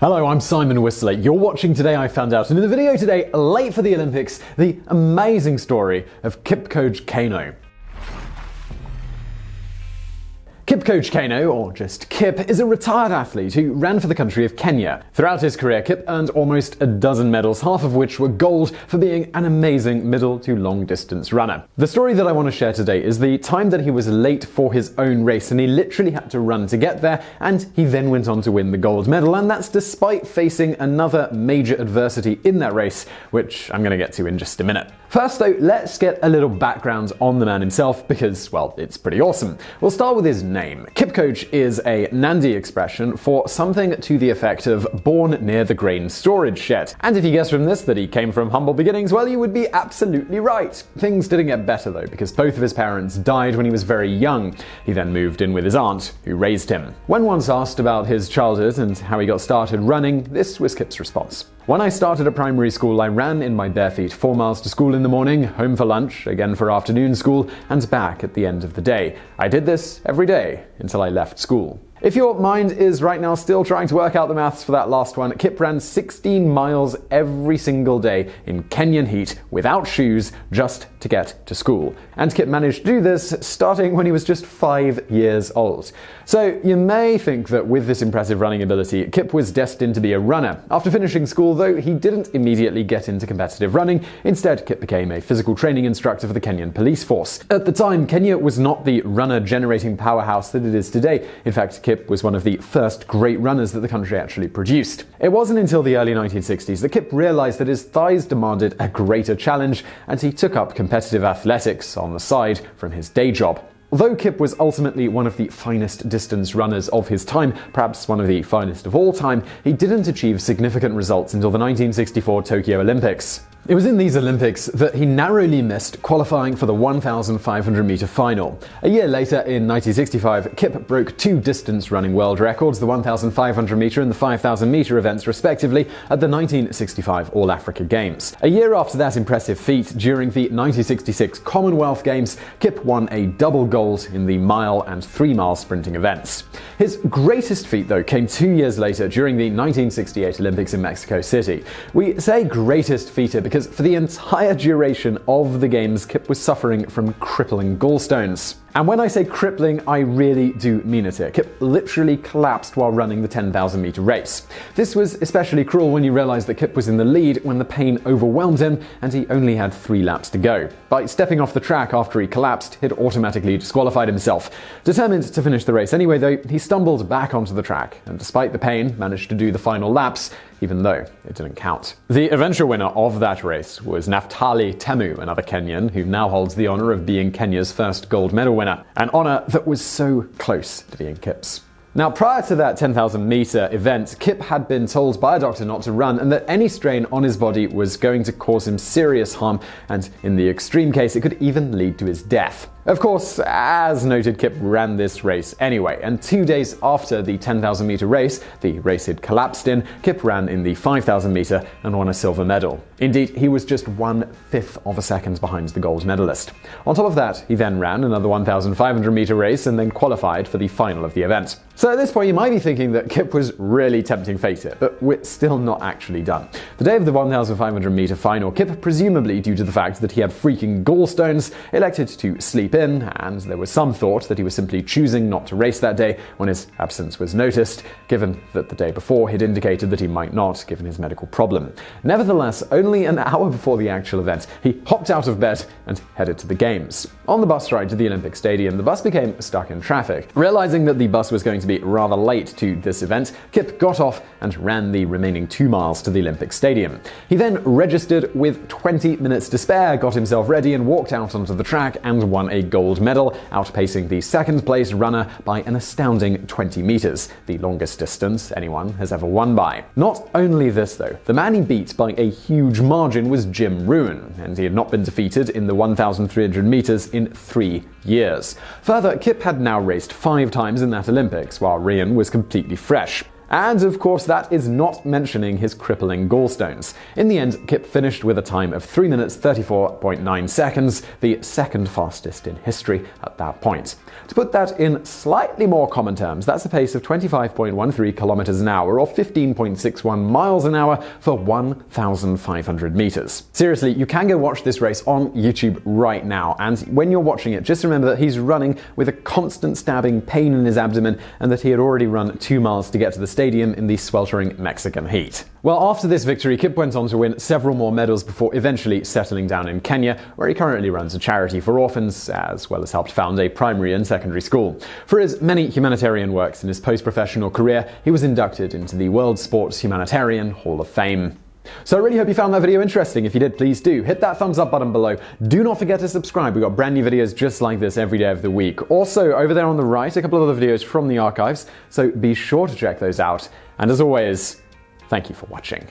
Hello, I'm Simon Whistler. You're watching Today I Found Out, and in the video today, late for the Olympics, the amazing story of Kipchoge Keino. Kipchoge Keino, or just Kip, is a retired athlete who ran for the country of Kenya. Throughout his career, Kip earned almost a dozen medals, half of which were gold, for being an amazing middle to long distance runner. The story that I want to share today is the time that he was late for his own race and he literally had to run to get there, and he then went on to win the gold medal, and that's despite facing another major adversity in that race, which I'm going to get to in just a minute. First though, let's get a little background on the man himself because, well, it's pretty awesome. We'll start with his name. Kipchoge is a Nandi expression for something to the effect of born near the grain storage shed. And if you guess from this that he came from humble beginnings, well, you would be absolutely right. Things didn't get better though, because both of his parents died when he was very young. He then moved in with his aunt, who raised him. When once asked about his childhood and how he got started running, this was Kip's response. When I started at primary school, I ran in my bare feet 4 miles to school in the morning, home for lunch, again for afternoon school, and back at the end of the day. I did this every day until I left school. If your mind is right now still trying to work out the maths for that last one, Kip ran 16 miles every single day in Kenyan heat without shoes just to get to school. And Kip managed to do this starting when he was just 5 years old. So you may think that with this impressive running ability, Kip was destined to be a runner. After finishing school though, he didn't immediately get into competitive running. Instead, Kip became a physical training instructor for the Kenyan police force. At the time, Kenya was not the runner-generating powerhouse that it is today. In fact, Kip was one of the first great runners that the country actually produced. It wasn't until the early 1960s that Kip realized that his thighs demanded a greater challenge, and he took up competitive athletics on the side from his day job. Although Kip was ultimately one of the finest distance runners of his time, perhaps one of the finest of all time, he didn't achieve significant results until the 1964 Tokyo Olympics. It was in these Olympics that he narrowly missed qualifying for the 1,500 meter final. A year later, in 1965, Kip broke 2 distance running world records, the 1,500 meter and the 5,000 meter events respectively, at the 1965 All-Africa Games. A year after that impressive feat, during the 1966 Commonwealth Games, Kip won a double gold in the mile and 3 mile sprinting events. His greatest feat, though, came 2 years later during the 1968 Olympics in Mexico City. We say greatest feat because for the entire duration of the Games, Kip was suffering from crippling gallstones. And when I say crippling, I really do mean it here. Kip literally collapsed while running the 10,000 meter race. This was especially cruel when you realize that Kip was in the lead when the pain overwhelmed him and he only had 3 laps to go. By stepping off the track after he collapsed, he'd automatically disqualified himself. Determined to finish the race anyway though, he stumbled back onto the track and despite the pain, managed to do the final laps, even though it didn't count. The eventual winner of that race was Naftali Temu, another Kenyan who now holds the honor of being Kenya's first gold medal winner, an honor that was so close to being Kip's. Now, prior to that 10,000 meter event, Kip had been told by a doctor not to run and that any strain on his body was going to cause him serious harm, and in the extreme case, it could even lead to his death. Of course, as noted, Kip ran this race anyway, and 2 days after the 10,000 meter race, the race he'd collapsed in, Kip ran in the 5,000 meter and won a silver medal. Indeed, he was just 1/5 of a second behind the gold medalist. On top of that, he then ran another 1,500 meter race and then qualified for the final of the event. So at this point, you might be thinking that Kip was really tempting fate here, but we're still not actually done. The day of the 1,500 meter final, Kip, presumably due to the fact that he had freaking gallstones, elected to sleep in, and there was some thought that he was simply choosing not to race that day when his absence was noticed, given that the day before he'd indicated that he might not, given his medical problem. Nevertheless, only an hour before the actual event, he hopped out of bed and headed to the Games. On the bus ride to the Olympic Stadium, the bus became stuck in traffic. Realizing that the bus was going to be rather late to this event, Kip got off and ran the remaining 2 miles to the Olympic Stadium. He then registered with 20 minutes to spare, got himself ready and walked out onto the track and won a gold medal, outpacing the second place runner by an astounding 20 meters, the longest distance anyone has ever won by. Not only this though, the man he beat by a huge margin was Jim Rouen, and he had not been defeated in the 1,300 meters in 3 years. Further, Kip had now raced 5 times in that Olympics, while Rouen was completely fresh. And of course, that is not mentioning his crippling gallstones. In the end, Kip finished with a time of 3 minutes 34.9 seconds, the second fastest in history at that point. To put that in slightly more common terms, that's a pace of 25.13 kilometers an hour or 15.61 miles an hour for 1,500 meters. Seriously, you can go watch this race on YouTube right now, and when you're watching it, just remember that he's running with a constant stabbing pain in his abdomen and that he had already run 2 miles to get to the stadium in the sweltering Mexican heat. Well, after this victory, Kip went on to win several more medals before eventually settling down in Kenya, where he currently runs a charity for orphans, as well as helped found a primary and secondary school. For his many humanitarian works in his post-professional career, he was inducted into the World Sports Humanitarian Hall of Fame. So I really hope you found that video interesting. If you did, please do hit that thumbs up button below. Do not forget to subscribe. We've got brand new videos just like this every day of the week. Also, over there on the right, a couple of other videos from the archives, so be sure to check those out. And as always, thank you for watching.